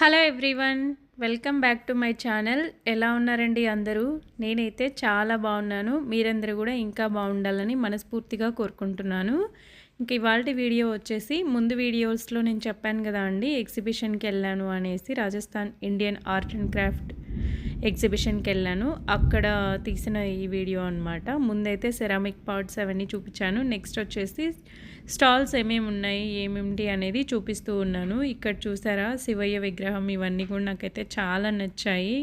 Hello everyone, welcome back to my channel. ఎలా ఉన్నారండి అందరూ? నేనైతే చాలా బాగున్నాను. మీరందరూ కూడా ఇంకా బాగుండాలని మనస్ఫూర్తిగా కోరుకుంటున్నాను. ఇంక ఇవాల్టి వీడియో వచ్చేసి, ముందు వీడియోస్లో నేను చెప్పాను కదా అండి, ఎగ్జిబిషన్కి వెళ్ళాను అనేసి, Rajasthan Indian art and craft ఎగ్జిబిషన్కి వెళ్ళాను. అక్కడ తీసిన ఈ వీడియో అనమాట. ముందైతే సెరామిక్ పార్ట్స్ అవన్నీ చూపించాను. నెక్స్ట్ వచ్చేసి స్టాల్స్ ఏమేమి ఉన్నాయి, ఏమేమిటి అనేది చూపిస్తూ ఉన్నాను. ఇక్కడ చూసారా శివయ్య విగ్రహం, ఇవన్నీ కూడా నాకైతే చాలా నచ్చాయి.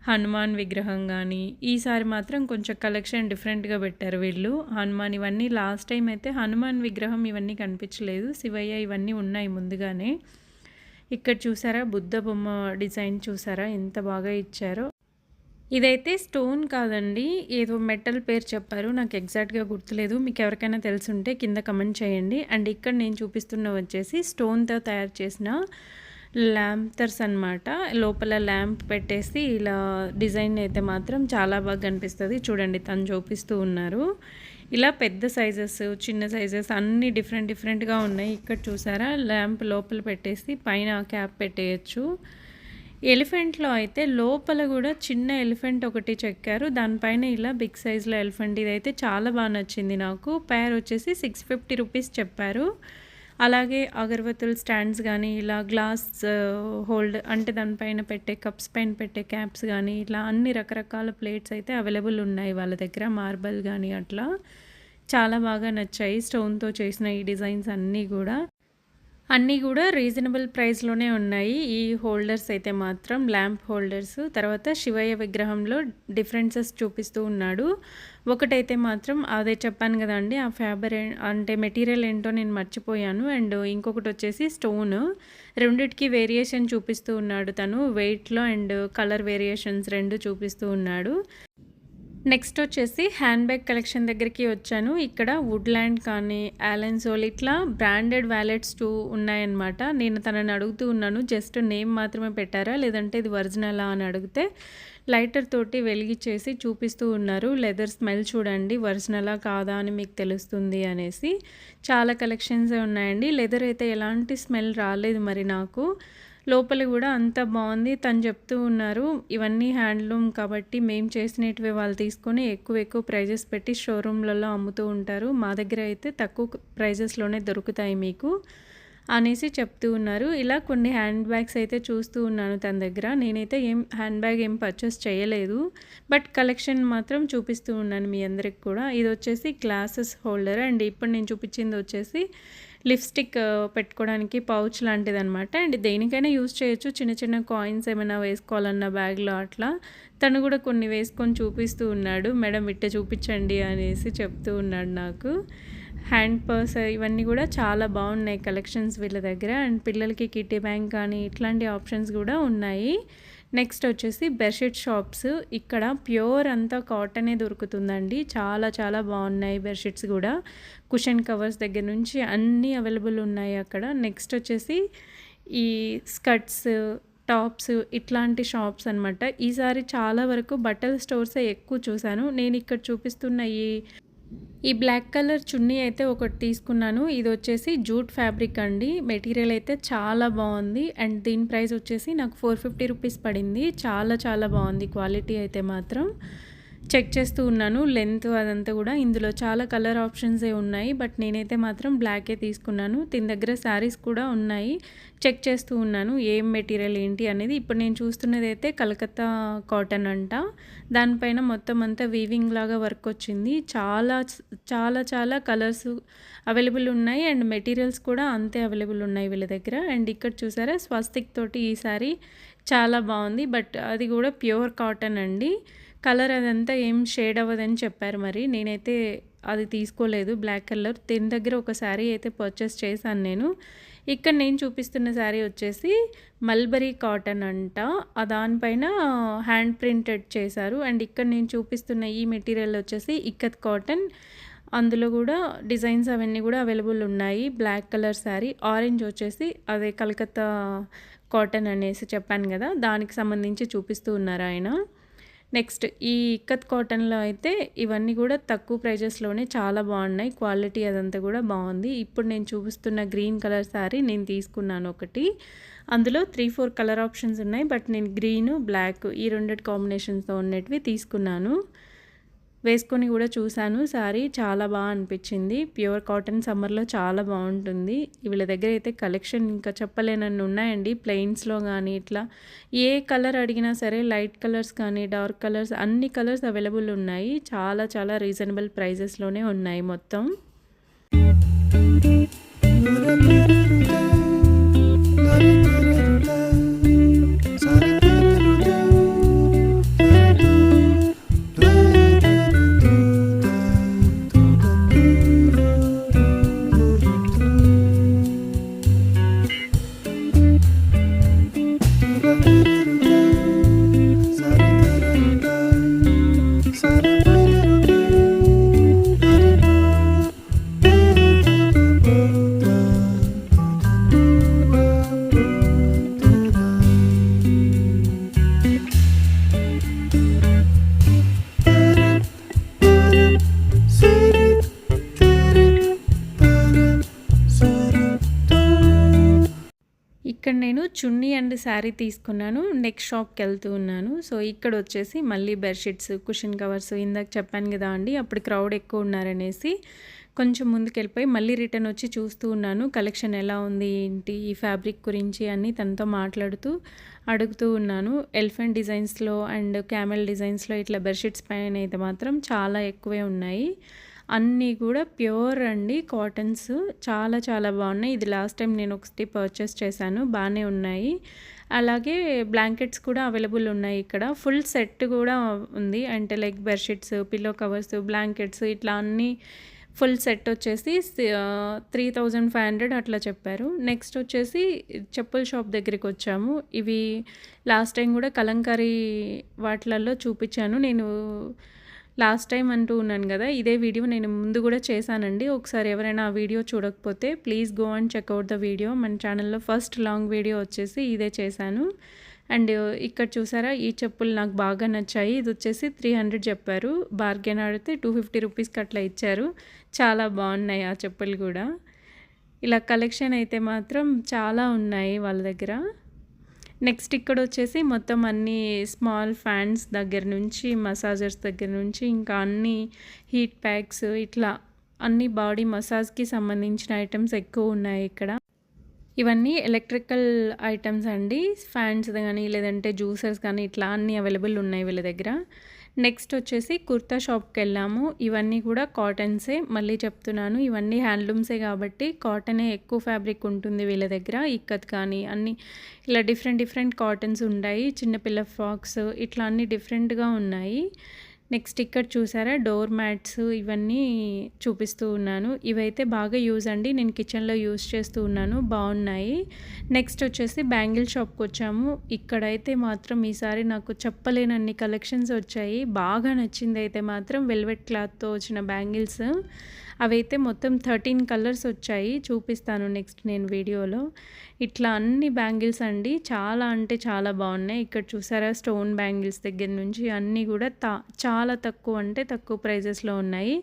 హనుమాన్ విగ్రహం కానీ ఈసారి మాత్రం కొంచెం కలెక్షన్ డిఫరెంట్గా పెట్టారు వీళ్ళు. హనుమాన్ ఇవన్నీ లాస్ట్ టైం అయితే హనుమాన్ విగ్రహం ఇవన్నీ కనిపించలేదు, శివయ్య ఇవన్నీ ఉన్నాయి ముందుగానే. ఇక్కడ చూసారా బుద్ధ బొమ్మ డిజైన్ చూసారా ఎంత బాగా ఇచ్చారో. ఇదైతే స్టోన్ కాదండి, ఏదో మెటల్ పేరు చెప్పారు, నాకు ఎగ్జాక్ట్గా గుర్తులేదు. మీకు ఎవరికైనా తెలుసుంటే కింద కమెంట్ చేయండి. అండ్ ఇక్కడ నేను చూపిస్తున్న వచ్చేసి స్టోన్తో తయారు చేసిన ల్యాంప్టర్స్ అనమాట. లోపల ల్యాంప్ పెట్టేసి ఇలా డిజైన్ అయితే మాత్రం చాలా బాగా కనిపిస్తుంది. చూడండి తను చూపిస్తూ ఉన్నారు. ఇలా పెద్ద సైజెస్, చిన్న సైజెస్ అన్నీ డిఫరెంట్గా ఉన్నాయి. ఇక్కడ చూసారా ల్యాంప్ లోపల పెట్టేసి పైన క్యాప్ పెట్టేయచ్చు. ఎలిఫెంట్లో అయితే లోపల కూడా చిన్న ఎలిఫెంట్ ఒకటి చెక్కారు, దానిపైన ఇలా బిగ్ సైజ్లో ఎలిఫెంట్. ఇదైతే చాలా బాగా నచ్చింది నాకు. పేర్ వచ్చేసి 650 రూపీస్ చెప్పారు. అలాగే అగరబత్తుల స్టాండ్స్ కానీ, ఇలా గ్లాస్ హోల్డ్ అంటే దానిపైన పెట్టే కప్స్ పైన పెట్టే క్యాప్స్ కానీ, ఇలా అన్ని రకరకాల ప్లేట్స్ అయితే అవైలబుల్ ఉన్నాయి వాళ్ళ దగ్గర. మార్బల్ కానీ అట్లా చాలా బాగా నచ్చాయి. స్టోన్తో చేసిన ఈ డిజైన్స్ అన్నీ కూడా రీజనబుల్ ప్రైస్లోనే ఉన్నాయి. ఈ హోల్డర్స్ అయితే మాత్రం ల్యాంప్ హోల్డర్స్. తర్వాత శివయ్య విగ్రహంలో డిఫరెన్సెస్ చూపిస్తూ ఉన్నాడు. ఒకటైతే మాత్రం అదే చెప్పాను కదండి, ఆ ఫ్యాబర్ అంటే మెటీరియల్ ఏంటో నేను మర్చిపోయాను. అండ్ ఇంకొకటి వచ్చేసి స్టోన్. రెండిటికి వేరియేషన్ చూపిస్తూ ఉన్నాడు తను, వెయిట్లో అండ్ కలర్ వేరియేషన్స్ రెండు చూపిస్తూ ఉన్నాడు. నెక్స్ట్ వచ్చేసి హ్యాండ్ బ్యాగ్ కలెక్షన్ దగ్గరికి వచ్చాను. ఇక్కడ వుడ్లాండ్ కానీ, ఆలెన్సోల్ ఇట్లా బ్రాండెడ్ వ్యాలెట్స్ ఉన్నాయన్నమాట. నేను తనని అడుగుతూ ఉన్నాను, జస్ట్ నేమ్ మాత్రమే పెట్టారా లేదంటే ఇది ఒరిజినలా అని అడిగితే లైటర్ తోటి వెలిగించేసి చూపిస్తూ ఉన్నారు. లెదర్ స్మెల్ చూడండి, ఒరిజినలా కాదా అని మీకు తెలుస్తుంది అనేసి. చాలా కలెక్షన్స్ ఉన్నాయండి. లెదర్ అయితే ఎలాంటి స్మెల్ రాలేదు మరి నాకు. లోపల కూడా అంత బాగుంది. తను చెప్తూ ఉన్నారు, ఇవన్నీ హ్యాండ్లూమ్ కాబట్టి మేము చేసినవి వాళ్ళు తీసుకొని ఎక్కువ ప్రైజెస్ పెట్టి షోరూమ్లలో అమ్ముతూ ఉంటారు, మా దగ్గర అయితే తక్కువ ప్రైజెస్లోనే దొరుకుతాయి మీకు అనేసి చెప్తూ ఉన్నారు. ఇలా కొన్ని హ్యాండ్ బ్యాగ్స్ అయితే చూస్తూ ఉన్నాను తన దగ్గర. నేనైతే హ్యాండ్ బ్యాగ్ ఏం పర్చేస్ చేయలేదు, బట్ కలెక్షన్ మాత్రం చూపిస్తూ ఉన్నాను మీ అందరికి కూడా. ఇది వచ్చేసి గ్లాసెస్ హోల్డర్. అండ్ ఇప్పుడు నేను చూపించింది వచ్చేసి లిప్స్టిక్ పెట్టుకోవడానికి పౌచ్ లాంటిది అనమాట. అండ్ దేనికైనా యూజ్ చేయొచ్చు, చిన్న కాయిన్స్ ఏమైనా వేసుకోవాలన్న బ్యాగ్లో అట్లా. తను కూడా కొన్ని వేసుకొని చూపిస్తూ ఉన్నాడు. మేడం ఇట్టే చూపించండి అనేసి చెప్తూ ఉన్నాడు నాకు. హ్యాండ్ పర్స్ ఇవన్నీ కూడా చాలా బాగున్నాయి కలెక్షన్స్ వీళ్ళ దగ్గర. అండ్ పిల్లలకి కిట్టి బ్యాంక్ కానీ ఇట్లాంటి ఆప్షన్స్ కూడా ఉన్నాయి. నెక్స్ట్ వచ్చేసి బెడ్షీట్ షాప్స్. ఇక్కడ ప్యూర్ అంతా కాటనే దొరుకుతుందండి. చాలా బాగున్నాయి బెడ్షీట్స్ కూడా. కుషన్ కవర్స్ దగ్గర నుంచి అన్నీ అవైలబుల్ ఉన్నాయి అక్కడ. నెక్స్ట్ వచ్చేసి ఈ స్కర్ట్స్, టాప్స్ ఇట్లాంటి షాప్స్ అనమాట. ఈసారి చాలా వరకు బట్టల స్టోర్సే ఎక్కువ చూశాను. నేను ఇక్కడ చూపిస్తున్న ఈ బ్లాక్ కలర్ చున్నీ అయితే ఒకటి తీసుకున్నాను. ఇది వచ్చేసి జూట్ ఫ్యాబ్రిక్ అండి. మెటీరియల్ అయితే చాలా బాగుంది. అండ్ దీని ప్రైస్ వచ్చేసి నాకు 450 రూపీస్ పడింది. చాలా బాగుంది క్వాలిటీ అయితే మాత్రం. చెక్ చేస్తూ ఉన్నాను లెంత్ అదంతా కూడా. ఇందులో చాలా కలర్ ఆప్షన్సే ఉన్నాయి, బట్ నేనైతే మాత్రం బ్లాకే తీసుకున్నాను. దీని దగ్గర శారీస్ కూడా ఉన్నాయి. చెక్ చేస్తూ ఉన్నాను ఏం మెటీరియల్ ఏంటి అనేది. ఇప్పుడు నేను చూస్తున్నది అయితే కలకత్తా కాటన్ అంట. దానిపైన మొత్తం అంతా వీవింగ్ లాగా వర్క్ వచ్చింది. చాలా కలర్స్ అవైలబుల్ ఉన్నాయి. అండ్ మెటీరియల్స్ కూడా అంతే అవైలబుల్ ఉన్నాయి వీళ్ళ దగ్గర. అండ్ ఇక్కడ చూసారా స్వస్తిక్ తోటి ఈ సారీ చాలా బాగుంది, బట్ అది కూడా ప్యూర్ కాటన్ అండి. కలర్ అదంతా ఏం షేడ్ అవ్వదని చెప్పారు మరి. నేనైతే అది తీసుకోలేదు బ్లాక్ కలర్. దీని దగ్గర ఒక శారీ అయితే పర్చేస్ చేశాను నేను. ఇక్కడ నేను చూపిస్తున్న శారీ వచ్చేసి మల్బరీ కాటన్ అంట. దానిపైన హ్యాండ్ ప్రింటెడ్ చేశారు. అండ్ ఇక్కడ నేను చూపిస్తున్న ఈ మెటీరియల్ వచ్చేసి ఇక్కత్ కాటన్. అందులో కూడా డిజైన్స్ అవన్నీ కూడా అవైలబుల్ ఉన్నాయి. బ్లాక్ కలర్ శారీ, ఆరెంజ్ వచ్చేసి అదే కలకత్తా కాటన్ అనేసి చెప్పాను కదా, దానికి సంబంధించి చూపిస్తూ ఉన్నారు ఆయన. నెక్స్ట్ ఈ ఇక్కత్ కాటన్లో అయితే ఇవన్నీ కూడా తక్కువ ప్రైజెస్లోనే చాలా బాగున్నాయి. క్వాలిటీ అదంతా కూడా బాగుంది. ఇప్పుడు నేను చూపిస్తున్న గ్రీన్ కలర్ శారీ నేను తీసుకున్నాను ఒకటి. అందులో 3-4 కలర్ ఆప్షన్స్ ఉన్నాయి. బట్ నేను గ్రీను, బ్లాక్ ఈ రెండిటి కాంబినేషన్స్‌తో ఉన్నటివి తీసుకున్నాను. వేసుకొని కూడా చూశాను. శారీ చాలా బాగా అనిపించింది. ప్యూర్ కాటన్ సమ్మర్‌లో చాలా బాగుంటుంది. వీళ్ళ దగ్గర అయితే కలెక్షన్ ఇంకా చెప్పలేనన్ని ఉన్నాయండి. ప్లెయిన్స్‌లో కానీ ఇట్లా ఏ కలర్ అడిగినా సరే లైట్ కలర్స్ కానీ డార్క్ కలర్స్ అన్ని కలర్స్ అవైలబుల్ ఉన్నాయి. చాలా చాలా రీజనబుల్ ప్రైజెస్‌లోనే ఉన్నాయి మొత్తం. ఇక్కడ నేను చున్నీ అండ్ శారీ తీసుకున్నాను. నెక్స్ట్ షాప్కి వెళ్తూ ఉన్నాను. సో ఇక్కడ వచ్చేసి మళ్ళీ బెడ్షీట్స్, కుషన్ కవర్స్ ఇందాక చెప్పాను కదా అండి, అప్పుడు క్రౌడ్ ఎక్కువ ఉన్నారనేసి కొంచెం ముందుకెళ్ళిపోయి మళ్ళీ రిటర్న్ వచ్చి చూస్తూ ఉన్నాను. కలెక్షన్ ఎలా ఉంది ఏంటి ఈ ఫ్యాబ్రిక్ గురించి అన్నీ తనతో మాట్లాడుతూ అడుగుతూ ఉన్నాను. ఎలిఫెంట్ డిజైన్స్లో అండ్ క్యామెల్ డిజైన్స్లో ఇట్లా బెడ్షీట్స్ పైన అయితే మాత్రం చాలా ఎక్కువే ఉన్నాయి. అన్నీ కూడా ప్యూర్ అండి, కాటన్స్ చాలా చాలా బాగున్నాయి. ఇది లాస్ట్ టైం నేను ఒకటి పర్చేస్ చేశాను, బాగానే ఉన్నాయి. అలాగే బ్లాంకెట్స్ కూడా అవైలబుల్ ఉన్నాయి. ఇక్కడ ఫుల్ సెట్ కూడా ఉంది, అంటే like bedsheets, pillow covers, blankets ఇట్లా అన్నీ ఫుల్ సెట్ వచ్చేసి 3500 అట్లా చెప్పారు. నెక్స్ట్ వచ్చేసి చెప్పుల షాప్ దగ్గరికి వచ్చాము. ఇవి లాస్ట్ టైం కూడా కలంకారీ వాటిలలో చూపించాను నేను. లాస్ట్ టైం అంటూ ఉన్నాను కదా, ఇదే వీడియో నేను ముందు కూడా చేశానండి. ఒకసారి ఎవరైనా ఆ వీడియో చూడకపోతే please go and checkout the video. మన ఛానల్లో ఫస్ట్ లాంగ్ వీడియో వచ్చేసి ఇదే చేశాను. అండ్ ఇక్కడ చూసారా, ఈ చెప్పులు నాకు బాగా నచ్చాయి. ఇది వచ్చేసి 300 చెప్పారు, బార్గెన్ ఆడితే 250 రూపీస్కి అట్లా ఇచ్చారు. చాలా బాగున్నాయి ఆ చెప్పులు కూడా. ఇలా కలెక్షన్ అయితే మాత్రం చాలా ఉన్నాయి వాళ్ళ దగ్గర. నెక్స్ట్ ఇక్కడ వచ్చేసి మొత్తం అన్ని స్మాల్ ఫ్యాన్స్ దగ్గర నుంచి మసాజర్స్ దగ్గర నుంచి ఇంకా అన్ని హీట్ ప్యాక్స్ ఇట్లా అన్ని బాడీ మసాజ్కి సంబంధించిన ఐటమ్స్ ఎక్కువ ఉన్నాయి ఇక్కడ. ఇవన్నీ ఎలక్ట్రికల్ ఐటమ్స్ అండి. ఫ్యాన్స్ కానీ లేదంటే జ్యూసర్స్ కానీ ఇట్లా అన్నీ అవైలబుల్ ఉన్నాయి వీళ్ళ దగ్గర. నెక్స్ట్ వచ్చేసి కుర్తా షాప్కి వెళ్ళాము. ఇవన్నీ కూడా కాటన్సే, మళ్ళీ చెప్తున్నాను ఇవన్నీ హ్యాండ్లూమ్సే కాబట్టి కాటనే ఎక్కువ ఫ్యాబ్రిక్ ఉంటుంది వీళ్ళ దగ్గర. ఇక్కత్ కానీ అన్నీ ఇలా డిఫరెంట్ కాటన్స్ ఉంటాయి. చిన్నపిల్ల ఫ్రాక్స్ ఇట్లా అన్నీ డిఫరెంట్గా ఉన్నాయి. నెక్స్ట్ ఇక్కడ చూసారా డోర్ మ్యాట్స్, ఇవన్నీ చూపిస్తూ ఉన్నాను. ఇవైతే బాగా యూజ్ అండి, నేను కిచెన్లో యూజ్ చేస్తూ ఉన్నాను, బాగున్నాయి. నెక్స్ట్ వచ్చేసి బ్యాంగిల్ షాప్కి వచ్చాము. ఇక్కడైతే మాత్రం ఈసారి నాకు చెప్పలేనన్ని కలెక్షన్స్ వచ్చాయి. బాగా నచ్చింది అయితే మాత్రం వెల్వెట్ క్లాత్తో వచ్చిన బ్యాంగిల్స్. అవైతే మొత్తం 13 కలర్స్ వచ్చాయి, చూపిస్తాను నెక్స్ట్ నేను వీడియోలో. ఇట్లా అన్ని బ్యాంగిల్స్ అండి, చాలా అంటే చాలా బాగున్నాయి. ఇక్కడ చూసారా స్టోన్ బ్యాంగిల్స్ దగ్గర నుంచి అన్నీ కూడా చాలా తక్కువ అంటే తక్కువ ప్రైజెస్లో ఉన్నాయి.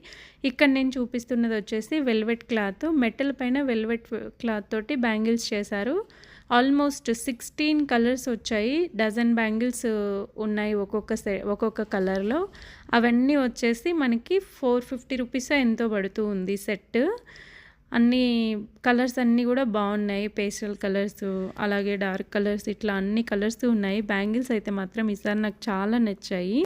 ఇక్కడ నేను చూపిస్తున్నది వచ్చేసి వెల్వెట్ క్లాత్, మెటల్ పైన వెల్వెట్ క్లాత్ తోటి బ్యాంగిల్స్ చేశారు. ఆల్మోస్ట్ 16 కలర్స్ వచ్చాయి. డజన్ బ్యాంగిల్స్ ఉన్నాయి ఒక్కొక్క కలర్లో. అవన్నీ వచ్చేసి మనకి 450 రూపీస్ ఎంతో పడుతూ ఉంది సెట్. అన్ని కలర్స్ అన్నీ కూడా బాగున్నాయి, పేస్టల్ కలర్స్ అలాగే డార్క్ కలర్స్ ఇట్లా అన్ని కలర్స్ ఉన్నాయి. బ్యాంగిల్స్ అయితే మాత్రం ఈసారి నాకు చాలా నచ్చాయి.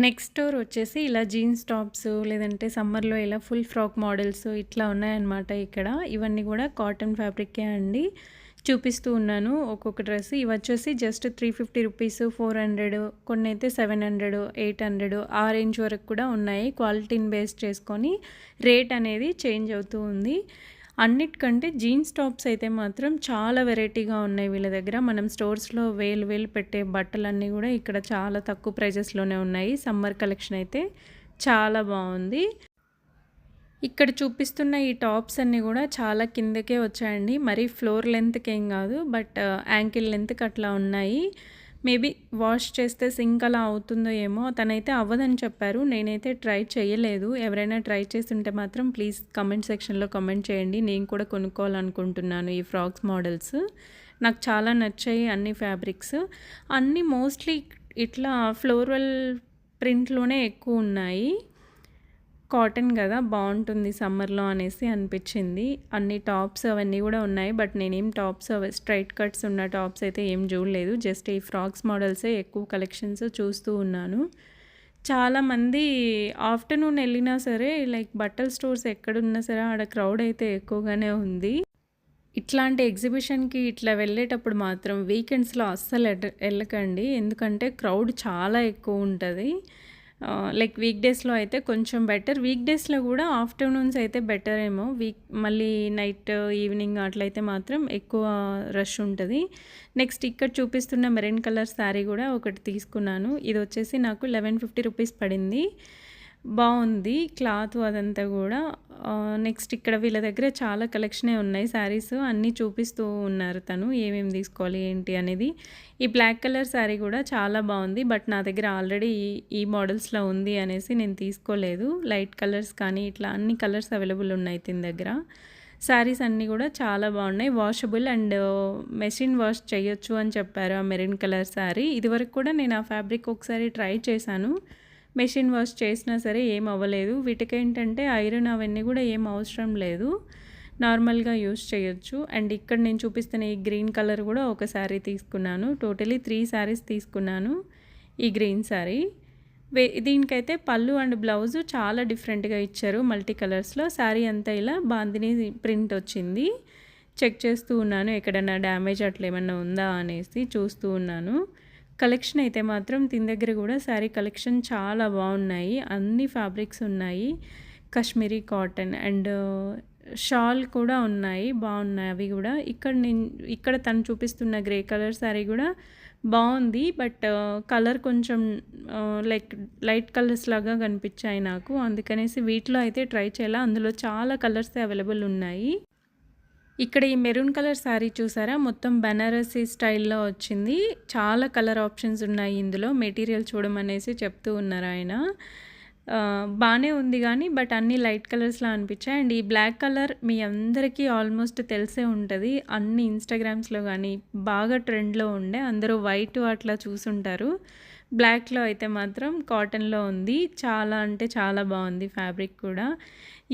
నెక్స్ట్ స్టోర్ వచ్చేసి ఇలా జీన్స్ టాప్స్ లేదంటే సమ్మర్లో ఇలా ఫుల్ ఫ్రాక్ మోడల్స్ ఇట్లా ఉన్నాయన్నమాట ఇక్కడ. ఇవన్నీ కూడా కాటన్ ఫ్యాబ్రికే అండి, చూపిస్తూ ఉన్నాను ఒక్కొక్క డ్రెస్. ఇవి వచ్చేసి జస్ట్ 350 రూపీస్, 400, కొన్ని అయితే 700, 800 ఆ రేంజ్ వరకు కూడా ఉన్నాయి. క్వాలిటీని బేస్ చేసుకొని రేట్ అనేది చేంజ్ అవుతూ ఉంది. అన్నిటికంటే జీన్స్ టాప్స్ అయితే మాత్రం చాలా వెరైటీగా ఉన్నాయి వీళ్ళ దగ్గర. మనం స్టోర్స్లో వేలు పెట్టే బట్టలన్నీ కూడా ఇక్కడ చాలా తక్కువ ప్రైజెస్లోనే ఉన్నాయి. సమ్మర్ కలెక్షన్ అయితే చాలా బాగుంది. ఇక్కడ చూపిస్తున్న ఈ టాప్స్ అన్నీ కూడా చాలా కిందకే వచ్చాయండి. మరి ఫ్లోర్ లెంత్కి ఏం కాదు, బట్ యాంకిల్ లెంత్కి అట్లా ఉన్నాయి. మేబీ వాష్ చేస్తే సింక్ అలా అవుతుందో ఏమో. తనైతే అవ్వదని చెప్పారు. నేనైతే ట్రై చేయలేదు. ఎవరైనా ట్రై చేస్తుంటే మాత్రం ప్లీజ్ కమెంట్ సెక్షన్లో కమెంట్ చేయండి. నేను కూడా కొనుక్కోవాలనుకుంటున్నాను ఈ ఫ్రాక్స్ మోడల్స్. నాకు చాలా నచ్చాయి అన్ని ఫ్యాబ్రిక్స్. అన్నీ మోస్ట్లీ ఇట్లా ఫ్లోరల్ ప్రింట్లోనే ఎక్కువ ఉన్నాయి. కాటన్ కదా బాగుంటుంది సమ్మర్లో అనేసి అనిపించింది. అన్ని టాప్స్ అవన్నీ కూడా ఉన్నాయి. బట్ నేనేం టాప్స్ స్ట్రైట్ కట్స్ ఉన్న టాప్స్ అయితే ఏం చూడలేదు. జస్ట్ ఈ ఫ్రాక్స్ మోడల్సే ఎక్కువ కలెక్షన్స్ చూస్తూ ఉన్నాను. చాలామంది ఆఫ్టర్నూన్ వెళ్ళినా సరే లైక్ బట్టల స్టోర్స్ ఎక్కడున్నా సరే ఆడ క్రౌడ్ అయితే ఎక్కువగానే ఉంది. ఇట్లాంటి ఎగ్జిబిషన్కి ఇట్లా వెళ్ళేటప్పుడు మాత్రం వీకెండ్స్లో అస్సలు వెళ్ళకండి. ఎందుకంటే క్రౌడ్ చాలా ఎక్కువ ఉంటుంది. లైక్ వీక్ డేస్లో అయితే కొంచెం బెటర్. వీక్ డేస్లో కూడా ఆఫ్టర్నూన్స్ అయితే బెటర్ ఏమో. మళ్ళీ నైట్ ఈవినింగ్ అట్లయితే మాత్రం ఎక్కువ రష్ ఉంటుంది. నెక్స్ట్ ఇక్కడ చూపిస్తున్న మెరూన్ కలర్ శారీ కూడా ఒకటి తీసుకున్నాను. ఇది వచ్చేసి నాకు 1150 రూపీస్ పడింది. బాగుంది క్లాత్ అదంతా కూడా. నెక్స్ట్ ఇక్కడ వీళ్ళ దగ్గర చాలా కలెక్షనే ఉన్నాయి. శారీస్ అన్నీ చూపిస్తూ ఉన్నారు తను ఏమేమి తీసుకోవాలి ఏంటి అనేది. ఈ బ్లాక్ కలర్ శారీ కూడా చాలా బాగుంది. బట్ నా దగ్గర ఆల్రెడీ ఈ మోడల్స్లో ఉంది అనేసి నేను తీసుకోలేదు. లైట్ కలర్స్ కానీ ఇట్లా అన్ని కలర్స్ అవైలబుల్ ఉన్నాయి తిన దగ్గర. శారీస్ అన్నీ కూడా చాలా బాగున్నాయి. వాషబుల్ అండ్ మెషిన్ వాష్ చేయొచ్చు అని చెప్పారు ఆ మెరూన్ కలర్ శారీ. ఇదివరకు కూడా నేను ఆ ఫ్యాబ్రిక్ ఒకసారి ట్రై చేశాను. మెషిన్ వాష్ చేసినా సరే ఏం అవ్వలేదు. వీటికేంటంటే ఐరన్ అవన్నీ కూడా ఏం అవసరం లేదు, నార్మల్గా యూస్ చేయొచ్చు. అండ్ ఇక్కడ నేను చూపిస్తున్న ఈ గ్రీన్ కలర్ కూడా ఒక శారీ తీసుకున్నాను. టోటలీ 3 శారీస్ తీసుకున్నాను ఈ గ్రీన్ శారీ. దీనికైతే పళ్ళు అండ్ బ్లౌజు చాలా డిఫరెంట్గా ఇచ్చారు మల్టీ కలర్స్లో. శారీ అంతా ఇలా బాందిని ప్రింట్ వచ్చింది. చెక్ చేస్తూ ఉన్నాను ఎక్కడన్నా డ్యామేజ్ అట్లా ఏమన్నా ఉందా అనేసి చూస్తూ ఉన్నాను. కలెక్షన్ అయితే మాత్రం దీని దగ్గర కూడా శారీ కలెక్షన్ చాలా బాగున్నాయి. అన్ని ఫ్యాబ్రిక్స్ ఉన్నాయి. కాశ్మీరీ కాటన్ అండ్ షాల్ కూడా ఉన్నాయి, బాగున్నాయి అవి కూడా. ఇక్కడ తను చూపిస్తున్న గ్రే కలర్ శారీ కూడా బాగుంది. బట్ కలర్ కొంచెం లైట్ కలర్స్ లాగా కనిపించాయి నాకు. అందుకనేసి వీటిలో అయితే ట్రై చేయాలి. అందులో చాలా కలర్స్ అవైలబుల్ ఉన్నాయి. ఇక్కడ ఈ మెరూన్ కలర్ శారీ చూసారా, మొత్తం బనారసీ స్టైల్లో వచ్చింది. చాలా కలర్ ఆప్షన్స్ ఉన్నాయి ఇందులో. మెటీరియల్ చూడమనేసి చెప్తూ ఉన్నారు ఆయన. బాగానే ఉంది కానీ బట్ అన్నీ లైట్ కలర్స్లా అనిపించాయి. అండ్ ఈ బ్లాక్ కలర్ మీ అందరికీ ఆల్మోస్ట్ తెలిసే ఉంటుంది. అన్ని ఇన్స్టాగ్రామ్స్లో కానీ బాగా ట్రెండ్లో ఉండే, అందరూ వైట్ అట్లా చూసుంటారు. బ్లాక్లో అయితే మాత్రం కాటన్లో ఉంది. చాలా అంటే చాలా బాగుంది ఫ్యాబ్రిక్ కూడా.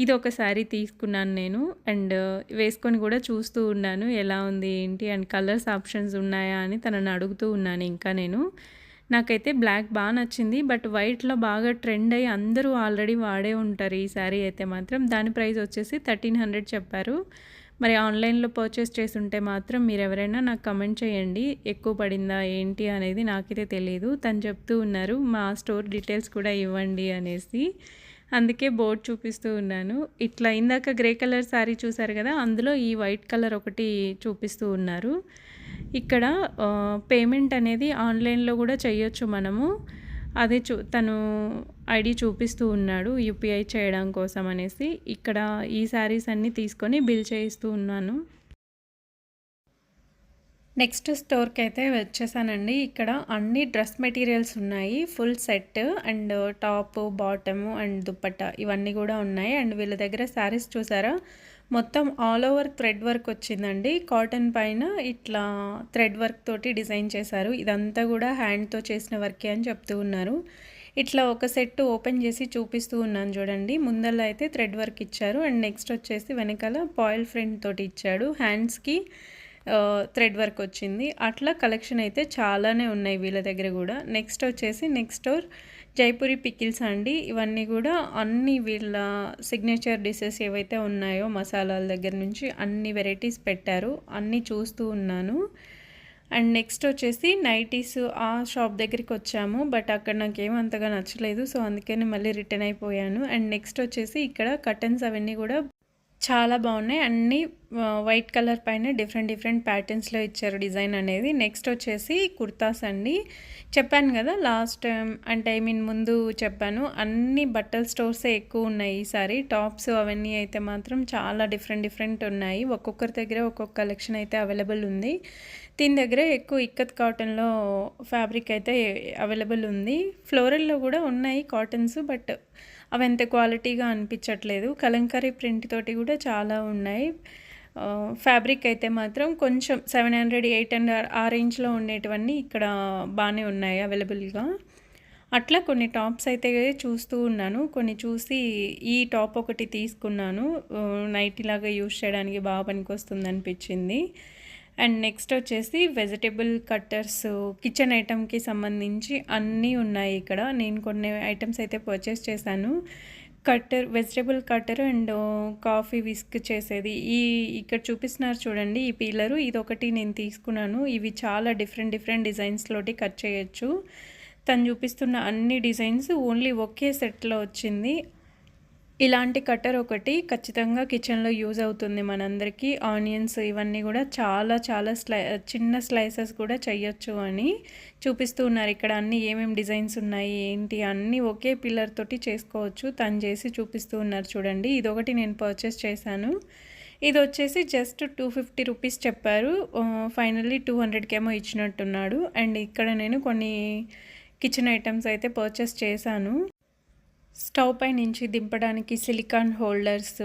ఇది ఒక శారీ తీసుకున్నాను నేను. అండ్ వేసుకొని కూడా చూస్తూ ఉన్నాను ఎలా ఉంది ఏంటి అండ్ కలర్స్ ఆప్షన్స్ ఉన్నాయా అని తనని అడుగుతూ ఉన్నాను. ఇంకా నాకైతే బ్లాక్ బాగా నచ్చింది. బట్ వైట్లో బాగా ట్రెండ్ అయ్యి అందరూ ఆల్రెడీ వాడే ఉంటారు ఈ శారీ అయితే మాత్రం. దాని ప్రైస్ వచ్చేసి 1300 చెప్పారు. మరి ఆన్లైన్లో పర్చేస్ చేస్తుంటే మాత్రం మీరు ఎవరైనా నాకు కమెంట్ చేయండి ఎక్కువ పడిందా ఏంటి అనేది. నాకైతే తెలియదు. తను చెప్తూ ఉన్నారు మా స్టోర్ డీటెయిల్స్ కూడా ఇవ్వండి అనేసి. అందుకే బోర్డ్ చూపిస్తూ ఉన్నాను. ఇట్లా ఇందాక గ్రే కలర్ శారీ చూసారు కదా, అందులో ఈ వైట్ కలర్ ఒకటి చూపిస్తూ ఉన్నారు. ఇక్కడ పేమెంట్ అనేది ఆన్లైన్లో కూడా చేయొచ్చు మనము. అదే తను ఐడి చూపిస్తూ ఉన్నాడు యూపీఐ చేయడం కోసం అనేసి. ఇక్కడ ఈ శారీస్ అన్నీ తీసుకొని బిల్ చేయిస్తూ ఉన్నాను. నెక్స్ట్ స్టోర్కి అయితే వచ్చేసానండి. ఇక్కడ అన్ని డ్రెస్ మెటీరియల్స్ ఉన్నాయి, full set. And top, bottom and dupatta ఇవన్నీ కూడా ఉన్నాయి. అండ్ వీళ్ళ దగ్గర శారీస్ చూసారా, మొత్తం ఆల్ ఓవర్ థ్రెడ్ వర్క్ వచ్చిందండి. కాటన్ పైన ఇట్లా థ్రెడ్ వర్క్ తోటి డిజైన్ చేశారు. ఇదంతా కూడా హ్యాండ్తో చేసిన వర్కే అని చెప్తూ ఉన్నారు. ఇట్లా ఒక సెట్ ఓపెన్ చేసి చూపిస్తూ ఉన్నాను చూడండి. ముందల్లో అయితే థ్రెడ్ వర్క్ ఇచ్చారు. అండ్ నెక్స్ట్ వచ్చేసి వెనకాల పాయిల్ ఫ్రంట్ తోటి ఇచ్చాడు. హ్యాండ్స్కి థ్రెడ్ వర్క్ వచ్చింది. అట్లా కలెక్షన్ అయితే చాలానే ఉన్నాయి వీళ్ళ దగ్గర కూడా. నెక్స్ట్ వచ్చేసి నెక్స్ట్ స్టోర్ జైపూరి పికిల్స్ అండి. ఇవన్నీ కూడా అన్ని వీళ్ళ సిగ్నేచర్ డిషెస్ ఏవైతే ఉన్నాయో మసాలాల దగ్గర నుంచి అన్ని వెరైటీస్ పెట్టారు. అన్నీ చూస్తూ ఉన్నాను. అండ్ నెక్స్ట్ వచ్చేసి నైటీస్ ఆ షాప్ దగ్గరికి వచ్చాము. బట్ అక్కడ నాకేం అంతగా నచ్చలేదు. సో అందుకని మళ్ళీ రిటర్న్ అయిపోయాను. అండ్ నెక్స్ట్ వచ్చేసి ఇక్కడ కర్టన్స్ అవన్నీ కూడా చాలా బాగున్నాయి. అన్నీ వైట్ కలర్ పైన డిఫరెంట్ ప్యాటర్న్స్లో ఇచ్చారు డిజైన్ అనేది. నెక్స్ట్ వచ్చేసి కుర్తాస్ అండి. చెప్పాను కదా లాస్ట్ టైం, అంటే ఐ మీన్ ముందు చెప్పాను, అన్ని బట్టల స్టోర్సే ఎక్కువ ఉన్నాయి ఈసారి. టాప్స్ అవన్నీ అయితే మాత్రం చాలా డిఫరెంట్ ఉన్నాయి. ఒక్కొక్కరి దగ్గర ఒక్కొక్క కలెక్షన్ అయితే అవైలబుల్ ఉంది. దీని దగ్గర ఎక్కువ ఇక్కత్ కాటన్లో ఫ్యాబ్రిక్ అయితే అవైలబుల్ ఉంది. ఫ్లోరల్లో కూడా ఉన్నాయి కాటన్స్, బట్ అవి అంత క్వాలిటీగా అనిపించట్లేదు. కలంకారీ ప్రింట్ తోటి కూడా చాలా ఉన్నాయి. ఫ్యాబ్రిక్ అయితే మాత్రం కొంచెం 700, 800 ఆ రేంజ్లో ఉండేటివన్నీ ఇక్కడ బాగానే ఉన్నాయి అవైలబుల్గా. అట్లా కొన్ని టాప్స్ అయితే చూస్తూ ఉన్నాను. కొన్ని చూసి ఈ టాప్ ఒకటి తీసుకున్నాను. నైటీలాగా యూజ్ చేయడానికి బాగా పనికొస్తుంది అనిపించింది. అండ్ నెక్స్ట్ వచ్చేసి వెజిటేబుల్ కట్టర్స్, కిచెన్ ఐటమ్కి సంబంధించి అన్నీ ఉన్నాయి ఇక్కడ. నేను కొన్ని ఐటమ్స్ అయితే పర్చేస్ చేశాను. Vegetable cutter and coffee whisk చేసేది ఇక్కడ చూపిస్తున్నారు చూడండి, ఈ పీలరు ఇదొకటి నేను తీసుకున్నాను. ఇవి చాలా డిఫరెంట్ డిజైన్స్లోటి కట్ చేయొచ్చు. తను చూపిస్తున్న అన్ని డిజైన్స్ ఓన్లీ ఒకే సెట్లో వచ్చింది. ఇలాంటి కట్టర్ ఒకటి ఖచ్చితంగా కిచెన్లో యూజ్ అవుతుంది మనందరికీ. ఆనియన్స్ ఇవన్నీ కూడా చాలా చిన్న స్లైసెస్ కూడా చేయొచ్చు అని చూపిస్తూ ఉన్నారు. ఇక్కడ అన్నీ ఏమేమి డిజైన్స్ ఉన్నాయి ఏంటి అన్నీ ఒకే పిల్లర్ తోటి చేసుకోవచ్చు. తను చేసి చూపిస్తూ ఉన్నారు చూడండి. ఇదొకటి నేను పర్చేస్ చేశాను. ఇది వచ్చేసి జస్ట్ 250 రూపీస్ చెప్పారు. ఫైనల్లీ 200కేమో ఇచ్చినట్టున్నాడు. అండ్ ఇక్కడ నేను కొన్ని కిచెన్ ఐటమ్స్ అయితే పర్చేస్ చేశాను. స్టవ్ పై నుంచి దింపడానికి సిలికాన్ హోల్డర్స్,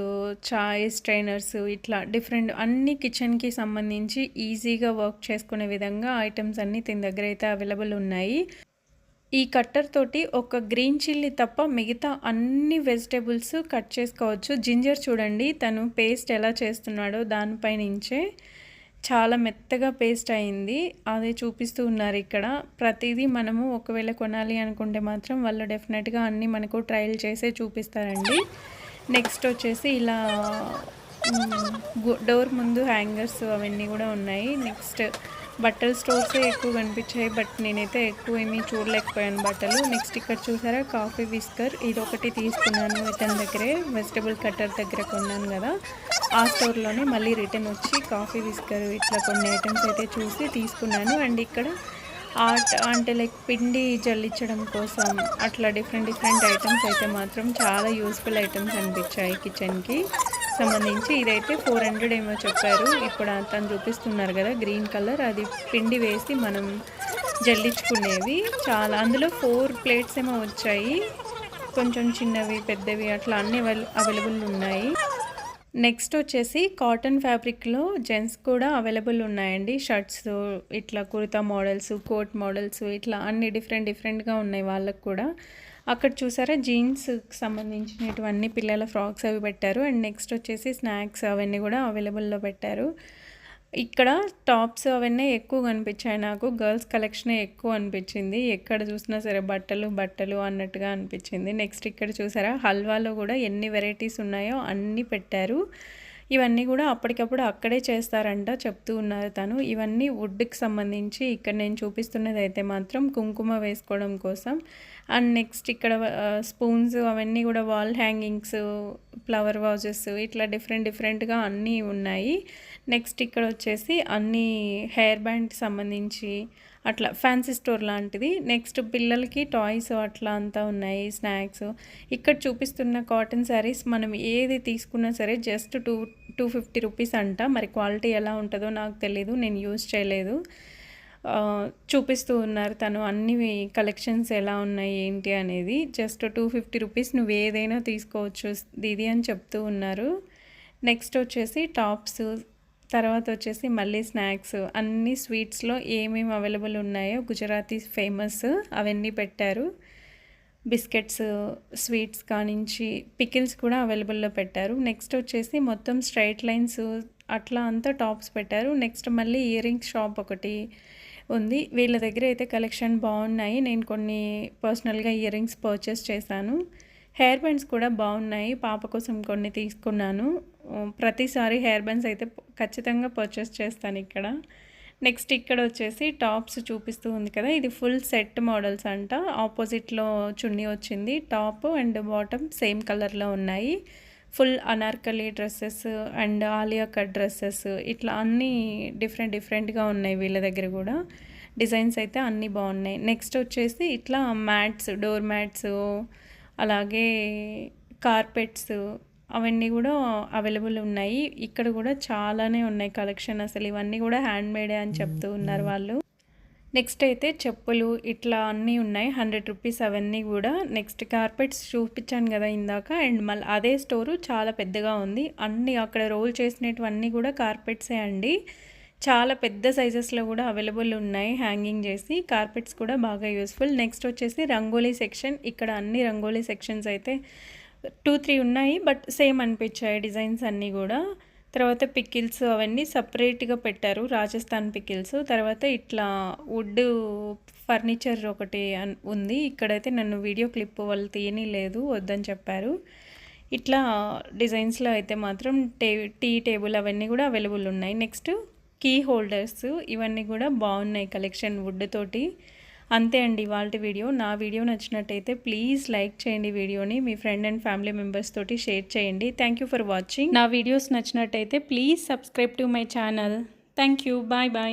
చాయ్ స్ట్రైనర్స్, ఇట్లా డిఫరెంట్ అన్ని కిచెన్కి సంబంధించి ఈజీగా వర్క్ చేసుకునే విధంగా ఐటమ్స్ అన్నీ దీని దగ్గర అయితే అవైలబుల్ ఉన్నాయి. ఈ కట్టర్ తోటి ఒక గ్రీన్ చిల్లీ తప్ప మిగతా అన్ని వెజిటేబుల్స్ కట్ చేసుకోవచ్చు. జింజర్ చూడండి తను పేస్ట్ ఎలా చేస్తున్నాడో దానిపై నుంచే చాలా మెత్తగా పేస్ట్ అయింది. అదే చూపిస్తూ ఉన్నారు ఇక్కడ. ప్రతిదీ మనము ఒకవేళ కొనాలి అనుకుంటే మాత్రం వాళ్ళు డెఫినెట్గా అన్నీ మనకు ట్రయల్ చేసే చూపిస్తారండి. నెక్స్ట్ వచ్చేసి ఇలా డోర్ ముందు హ్యాంగర్స్ అవన్నీ కూడా ఉన్నాయి. నెక్స్ట్ బట్టల స్టోర్సే ఎక్కువ కనిపించాయి, బట్ నేనైతే ఎక్కువ ఏమీ చూడలేకపోయాను బట్టలు. నెక్స్ట్ ఇక్కడ చూసారా కాఫీ విస్కర్, ఇది ఒకటి తీసుకున్నాను ఇతని దగ్గరే. వెజిటబుల్ కట్టర్ దగ్గర కొన్నాను కదా ఆ స్టోర్లోనే మళ్ళీ రిటర్న్ వచ్చి కాఫీ విస్కర్ ఇట్లా కొన్ని ఐటమ్స్ అయితే చూసి తీసుకున్నాను. అండ్ ఇక్కడ అంటే లైక్ పిండి జల్లించడం కోసం అట్లా డిఫరెంట్ ఐటమ్స్ అయితే మాత్రం చాలా యూస్ఫుల్ ఐటమ్స్ అనిపించాయి కిచెన్కి సంబంధించి. ఇదైతే 400 ఏమో చెప్పారు. ఇప్పుడు తను చూపిస్తున్నారు కదా గ్రీన్ కలర్, అది పిండి వేసి మనం జల్లించుకునేవి. చాలా అందులో 4 ప్లేట్స్ ఏమో వచ్చాయి. కొంచెం చిన్నవి పెద్దవి అట్లా అన్నీ అవైలబుల్ ఉన్నాయి. నెక్స్ట్ వచ్చేసి కాటన్ ఫ్యాబ్రిక్లో జెంట్స్ కూడా అవైలబుల్ ఉన్నాయండి. షర్ట్స్ ఇట్లా కుర్తా మోడల్స్, కోట్ మోడల్స్ ఇట్లా అన్ని డిఫరెంట్గా ఉన్నాయి వాళ్ళకు కూడా. అక్కడ చూసారా జీన్స్కి సంబంధించినటువన్నీ పిల్లల ఫ్రాక్స్ అవి పెట్టారు. అండ్ నెక్స్ట్ వచ్చేసి స్నాక్స్ అవన్నీ కూడా అవైలబుల్లో పెట్టారు. ఇక్కడ టాప్స్ అవన్నీ ఎక్కువ కనిపించాయి నాకు. గర్ల్స్ కలెక్షనే ఎక్కువ అనిపించింది. ఎక్కడ చూసినా సరే బట్టలు అన్నట్టుగా అనిపించింది. నెక్స్ట్ ఇక్కడ చూసారా హల్వాలో కూడా ఎన్ని వెరైటీస్ ఉన్నాయో అన్నీ పెట్టారు. ఇవన్నీ కూడా అప్పటికప్పుడు అక్కడే చేస్తారంట చెప్తూ ఉన్నారు తను. ఇవన్నీ వుడ్కి సంబంధించి. ఇక్కడ నేను చూపిస్తున్నది అయితే మాత్రం కుంకుమ వేసుకోవడం కోసం. అండ్ నెక్స్ట్ ఇక్కడ స్పూన్స్ అవన్నీ కూడా వాల్ హ్యాంగింగ్స్, ఫ్లవర్ వాజెస్ ఇట్లా డిఫరెంట్గా అన్నీ ఉన్నాయి. నెక్స్ట్ ఇక్కడ వచ్చేసి అన్ని హెయిర్ బ్యాండ్ సంబంధించి అట్లా ఫ్యాన్సీ స్టోర్ లాంటిది. నెక్స్ట్ పిల్లలకి టాయ్స్ అట్లా అంతా ఉన్నాయి. స్నాక్స్ ఇక్కడ చూపిస్తున్న కాటన్ శారీస్ మనం ఏది తీసుకున్నా సరే జస్ట్ 250 రూపీస్ అంట. మరి క్వాలిటీ ఎలా ఉంటుందో నాకు తెలీదు, నేను యూజ్ చేయలేదు. చూపిస్తూ ఉన్నారు తను అన్ని కలెక్షన్స్ ఎలా ఉన్నాయి ఏంటి అనేది. జస్ట్ 250 రూపీస్ నువ్వు ఏదైనా తీసుకోవచ్చు దీది అని చెప్తూ ఉన్నారు. నెక్స్ట్ వచ్చేసి టాప్స్, తర్వాత వచ్చేసి మళ్ళీ స్నాక్స్, అన్ని స్వీట్స్లో ఏమేమి అవైలబుల్ ఉన్నాయో గుజరాతీ ఫేమస్ అవన్నీ పెట్టారు. బిస్కెట్స్, స్వీట్స్ కానించి పికిల్స్ కూడా అవైలబుల్లో పెట్టారు. నెక్స్ట్ వచ్చేసి మొత్తం స్ట్రైట్ లైన్స్ అట్లా అంతా టాప్స్ పెట్టారు. నెక్స్ట్ మళ్ళీ ఇయర్ రింగ్స్ షాప్ ఒకటి ఉంది. వీళ్ళ దగ్గర అయితే కలెక్షన్ బాగున్నాయి. నేను కొన్ని పర్సనల్గా ఇయర్ రింగ్స్ పర్చేస్ చేశాను. హెయిర్ బ్యాండ్స్ కూడా బాగున్నాయి. పాప కోసం కొన్ని తీసుకున్నాను. ప్రతిసారి హెయిర్ బ్యాండ్స్ అయితే ఖచ్చితంగా పర్చేస్ చేస్తాను ఇక్కడ. నెక్స్ట్ ఇక్కడ వచ్చేసి టాప్స్ చూపిస్తూ ఉంది కదా, ఇది ఫుల్ సెట్ మోడల్స్ అంట. ఆపోజిట్లో చున్నీ వచ్చింది, టాప్ అండ్ బాటమ్ సేమ్ కలర్లో ఉన్నాయి. Full Anarkali dresses and Alia cut dresses ఇట్లా అన్నీ డిఫరెంట్గా ఉన్నాయి. వీళ్ళ దగ్గర కూడా డిజైన్స్ అయితే అన్నీ బాగున్నాయి. నెక్స్ట్ వచ్చేసి ఇట్లా మ్యాట్స్, డోర్ మ్యాట్స్, అలాగే కార్పెట్స్ అవన్నీ కూడా అవైలబుల్ ఉన్నాయి. ఇక్కడ కూడా చాలానే ఉన్నాయి కలెక్షన్. అసలు ఇవన్నీ కూడా హ్యాండ్ మేడే అని చెప్తూ ఉన్నారు వాళ్ళు. నెక్స్ట్ అయితే చెప్పులు ఇట్లా అన్నీ ఉన్నాయి, 100 రూపీస్ అవన్నీ కూడా. నెక్స్ట్ కార్పెట్స్ చూపించాను కదా ఇందాక, అండ్ మళ్ళీ అదే స్టోరు చాలా పెద్దగా ఉంది. అన్నీ అక్కడ రోల్ చేసినటువన్నీ కూడా కార్పెట్సే అండి. చాలా పెద్ద సైజెస్లో కూడా అవైలబుల్ ఉన్నాయి హ్యాంగింగ్ చేసి. కార్పెట్స్ కూడా బాగా యూస్ఫుల్. నెక్స్ట్ వచ్చేసి రంగోలీ సెక్షన్. ఇక్కడ అన్ని రంగోలీ సెక్షన్స్ అయితే 2-3 ఉన్నాయి, బట్ సేమ్ అనిపించాయి డిజైన్స్ అన్నీ కూడా. తర్వాత పికిల్స్ అవన్నీ సపరేట్గా పెట్టారు, రాజస్థాన్ పికిల్స్. తర్వాత ఇట్లా వుడ్ ఫర్నిచర్ ఒకటి ఉంది. ఇక్కడైతే నన్ను వీడియో క్లిప్ వాళ్ళు తీయని లేదు, వద్దని చెప్పారు. ఇట్లా డిజైన్స్లో అయితే మాత్రం టీ టేబుల్ అవన్నీ కూడా అవైలబుల్ ఉన్నాయి. నెక్స్ట్ కీ హోల్డర్స్ ఇవన్నీ కూడా బాగున్నాయి కలెక్షన్ వుడ్ తోటి. అంతే అండి ఇవాల్టి వీడియో. నా వీడియో నచ్చినట్టయితే ప్లీజ్ లైక్ చేయండి వీడియోని, మీ ఫ్రెండ్ అండ్ ఫ్యామిలీ మెంబర్స్ తోటి షేర్ చేయండి. Thank you for watching. నా వీడియోస్ నచ్చినట్టయితే please subscribe to my channel. Thank you. Bye bye.